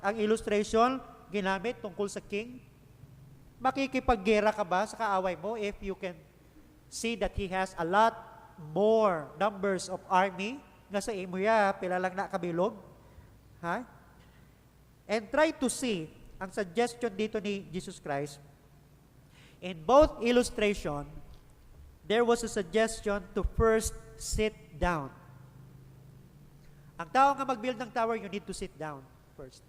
ang illustration ginamit tungkol sa king? Makikipaggera ka ba sa kaaway mo if you can see that he has a lot more numbers of army nga sa imo ya, pila lang na kabilog? Ha? And try to see, ang suggestion dito ni Jesus Christ, in both illustration, there was a suggestion to first sit down. Ang tao nga mag-build ng tower, you need to sit down first.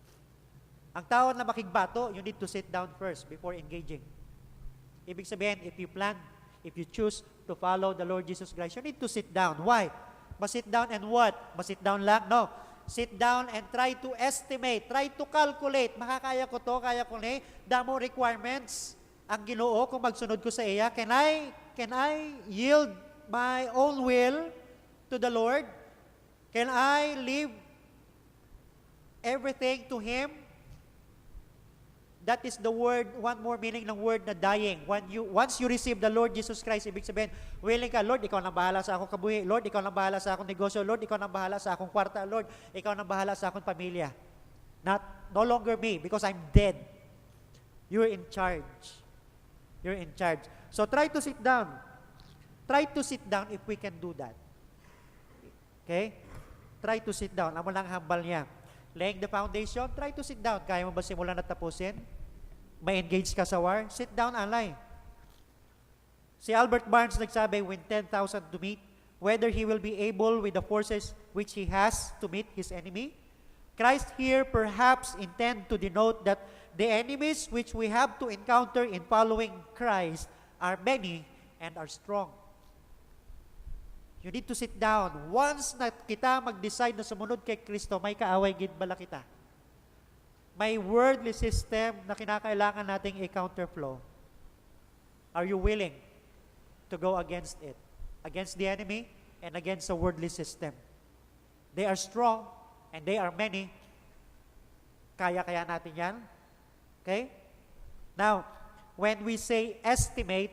Ang tao na makigbato, you need to sit down first before engaging. Ibig sabihin, if you choose to follow the Lord Jesus Christ, you need to sit down. Why? Masit down and what? Masit down lang? No. Sit down and try to estimate, try to calculate. Makakaya ko to, kaya ko ni, damo requirements. Ang Ginoo kung magsunod ko sa iya, can I yield my own will to the Lord? Can I leave everything to Him? That is the word, one more meaning ng word na dying. Once you receive the Lord Jesus Christ, ibig sabihin, willing ka, Lord, ikaw nang bahala sa akong kabuhi. Lord, ikaw nang bahala sa akong negosyo. Lord, ikaw nang bahala sa akong kwarta. Lord, ikaw nang bahala sa akong pamilya. No longer me, because I'm dead. You're in charge. You're in charge. So try to sit down. Try to sit down if we can do that. Okay? Try to sit down. Amo lang hambal niya. Laying the foundation, try to sit down. Kaya mo ba simulan at tapusin? May engage ka sa war? Sit down, alay. Si Albert Barnes nagsabi, when 10,000 to meet, whether he will be able with the forces which he has to meet his enemy. Christ here perhaps intend to denote that the enemies which we have to encounter in following Christ are many and are strong. You need to sit down. Once na kita mag-decide na sumunod kay Kristo, may kaaway gid bala kita. May worldly system na kinakailangan nating i-counterflow. Are you willing to go against it? Against the enemy and against the worldly system. They are strong and they are many. Kaya natin yan. Okay? Now, when we say estimate,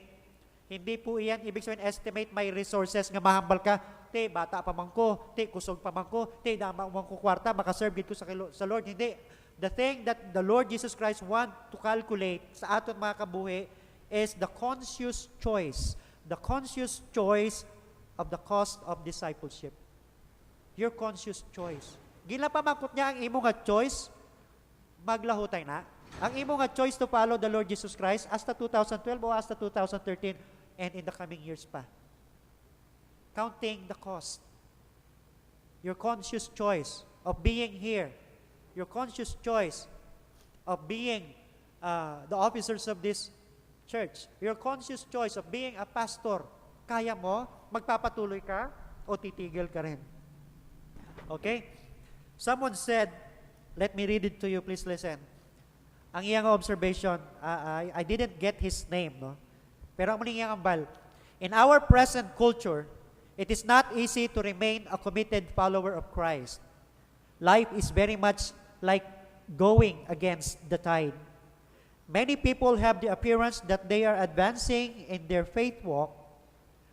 hindi po iyan, ibig sabihin estimate may resources nga mahambal ka, te, bata pa man ko, te, kusog pa man ko, te, dama man ko kwarta, makaserve dito sa Lord. Hindi. The thing that the Lord Jesus Christ want to calculate sa aton mga kabuhi is the conscious choice. The conscious choice of the cost of discipleship. Your conscious choice. Gila pa makot niya ang imo nga choice, maglahutay na. Ang imo nga choice to follow the Lord Jesus Christ hasta 2012 o hasta 2013 and in the coming years pa. Counting the cost. Your conscious choice of being here. Your conscious choice of being the officers of this church. Your conscious choice of being a pastor. Kaya mo? Magpapatuloy ka? O titigil ka rin? Okay? Someone said, let me read it to you, please listen. Ang iyang observation, I didn't get his name, no? Pero ang maning iyang ambal, in our present culture, it is not easy to remain a committed follower of Christ. Life is very much like going against the tide. Many people have the appearance that they are advancing in their faith walk,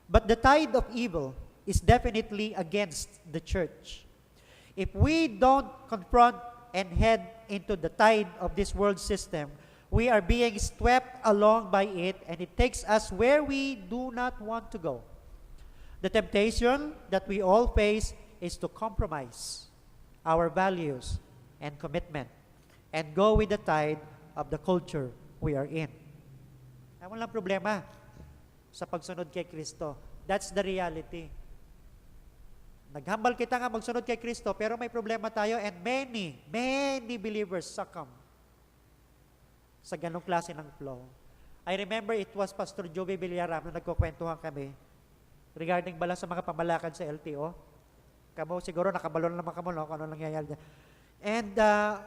but the tide of evil is definitely against the church. If we don't confront and head into the tide of this world system, we are being swept along by it, and it takes us where we do not want to go. The temptation that we all face is to compromise our values and commitment and go with the tide of the culture we are in. Walang problema sa pagsunod kay Kristo. That's the reality. Naghambal kita nga magsunod kay Kristo, pero may problema tayo, and many believers succumb sa ganong klase ng flow. I remember it was Pastor Joey Villaram na nagkukwentuhan kami regarding bala sa mga pamalakad sa LTO. Kamo siguro nakabalon naman kamo no, kung ano nangyayari. And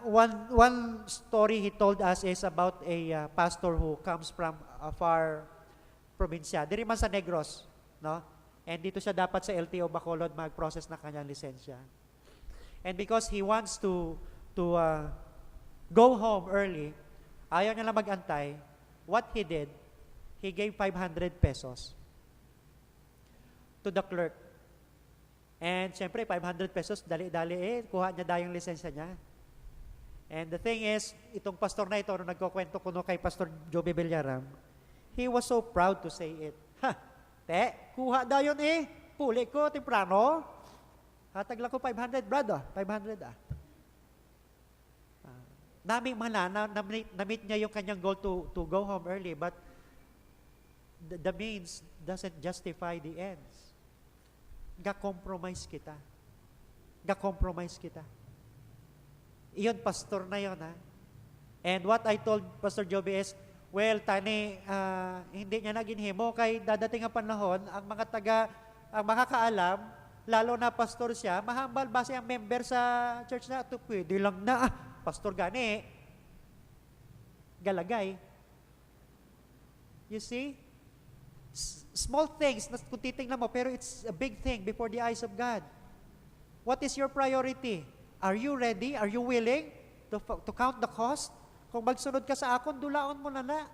one story he told us is about a pastor who comes from a far probinsya. Diri man sa Negros, no? And dito siya dapat sa LTO Bacolod mag-process na kanyang lisensya. And because he wants to go home early, ayaw niya lang mag-antay, what he did, he gave 500 pesos to the clerk. And siyempre, 500 pesos, dali-dali kuha niya dahil yung lisensya niya. And the thing is, itong pastor na ito, nung nagkukwento ko no kay Pastor Joby Villaram, he was so proud to say it. Ha, te, kuha daw yun eh. Puli ko, temprano. Hatag lang ko 500, brad 500 Naming na-meet niya yung kanyang goal to go home early, but the means doesn't justify the ends. Ga-compromise kita. Iyon, pastor na yon, ha? And what I told Pastor Joby is, well, tani, hindi niya naginhimo kay dadating ang panahon, ang makakaalam, lalo na pastor siya, mahambal base ang member sa church na ito, pwede lang na, pastor gani, galagay. You see? Small things, kung titingnan mo, pero it's a big thing before the eyes of God. What is your priority? Are you ready? Are you willing to count the cost? Kung magsunod ka sa akon, dulaon mo na.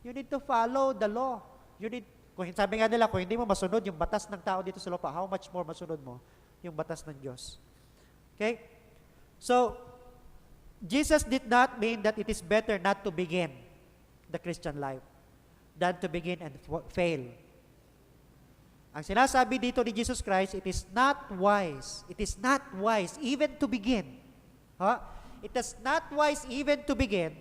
You need to follow the law. Kung sabi nga nila, kung hindi mo masunod yung batas ng tao dito sa lupa, how much more masunod mo yung batas ng Diyos? Okay? So, Jesus did not mean that it is better not to begin the Christian life than to begin and fail. Ang sinasabi dito ni Jesus Christ, it is not wise even to begin. It is not wise even to begin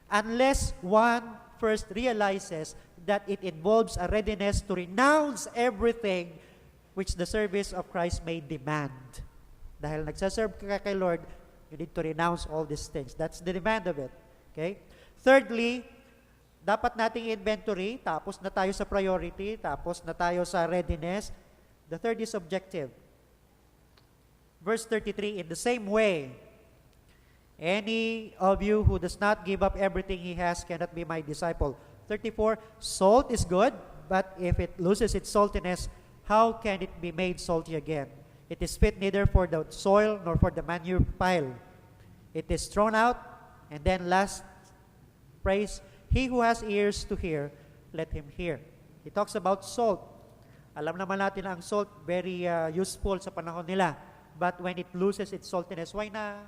unless one first realizes that it involves a readiness to renounce everything which the service of Christ may demand. Dahil nagsaserve ka kay Lord, you need to renounce all these things. That's the demand of it. Okay? Thirdly, dapat nating inventory, tapos na tayo sa priority, tapos na tayo sa readiness. The third is objective. Verse 33, in the same way, any of you who does not give up everything he has cannot be my disciple. 34, salt is good, but if it loses its saltiness, how can it be made salty again? It is fit neither for the soil nor for the manure pile. It is thrown out, and then last, praise, he who has ears to hear, let him hear. He talks about salt. Alam naman natin na ang salt very useful sa panahon nila. But when it loses its saltiness, why na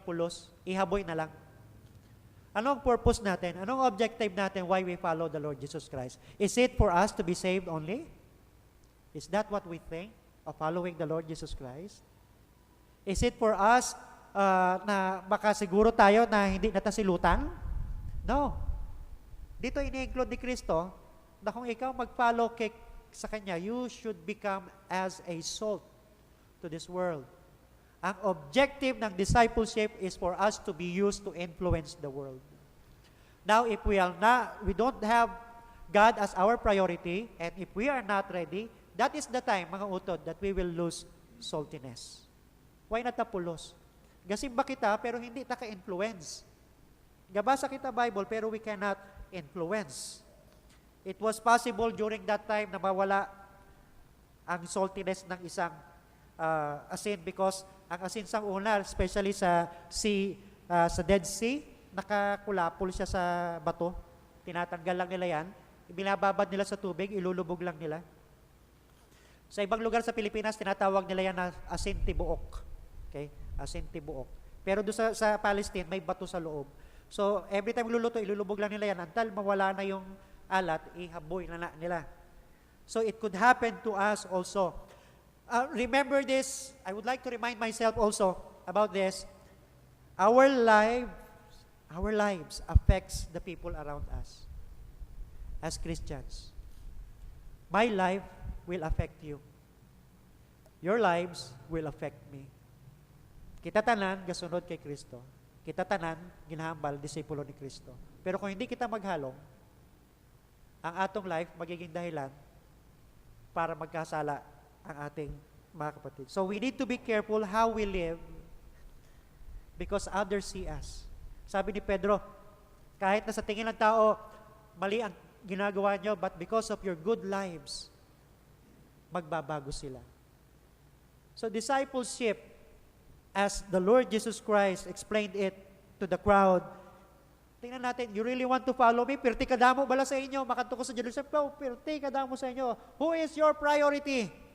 pulos? Ihaboy na lang. Anong purpose natin? Anong objective natin why we follow the Lord Jesus Christ? Is it for us to be saved only? Is that what we think of following the Lord Jesus Christ? Is it for us na makasiguro tayo na hindi natasilutan? No. Dito ini-include ni Kristo na kung ikaw mag-follow sa Kanya, you should become as a salt to this world. Ang objective ng discipleship is for us to be used to influence the world. Now, if we don't have God as our priority, and if we are not ready, that is the time, mga utod, that we will lose saltiness. Why not tapulos? Gasimba kita, pero hindi taka-influence. Gabasa kita Bible, pero we cannot influence. It was possible during that time na mawala ang saltiness ng isang asin because ang asin sa una, especially sa Dead Sea, nakakulapol siya sa bato. Tinatanggal lang nila yan. Binababad nila sa tubig, ilulubog lang nila. Sa ibang lugar sa Pilipinas, tinatawag nila yan na asin tibuok. Okay? Asin tibuok. Pero doon sa Palestine, may bato sa loob. So, every time luluto, ilulubog lang nila yan until mawala na yung alat, ihaboy na nila. So, it could happen to us also. Remember this, I would like to remind myself also about this. Our lives affects the people around us as Christians. My life will affect you. Your lives will affect me. Kita tanan, gasunod kay Kristo. Kita tanan, ginahambal, disipulo ni Kristo. Pero kung hindi kita maghalong, ang atong life magiging dahilan para magkasala ang ating mga kapatid. So we need to be careful how we live because others see us. Sabi ni Pedro, kahit na sa tingin ng tao, mali ang ginagawa nyo, but because of your good lives, magbabago sila. So discipleship, as the Lord Jesus Christ explained it to the crowd, tingnan natin, you really want to follow me? Pirti kadamo bala sa inyo, makanto ko sa Jerusalem, pirti kadamo sa inyo. Who is your priority?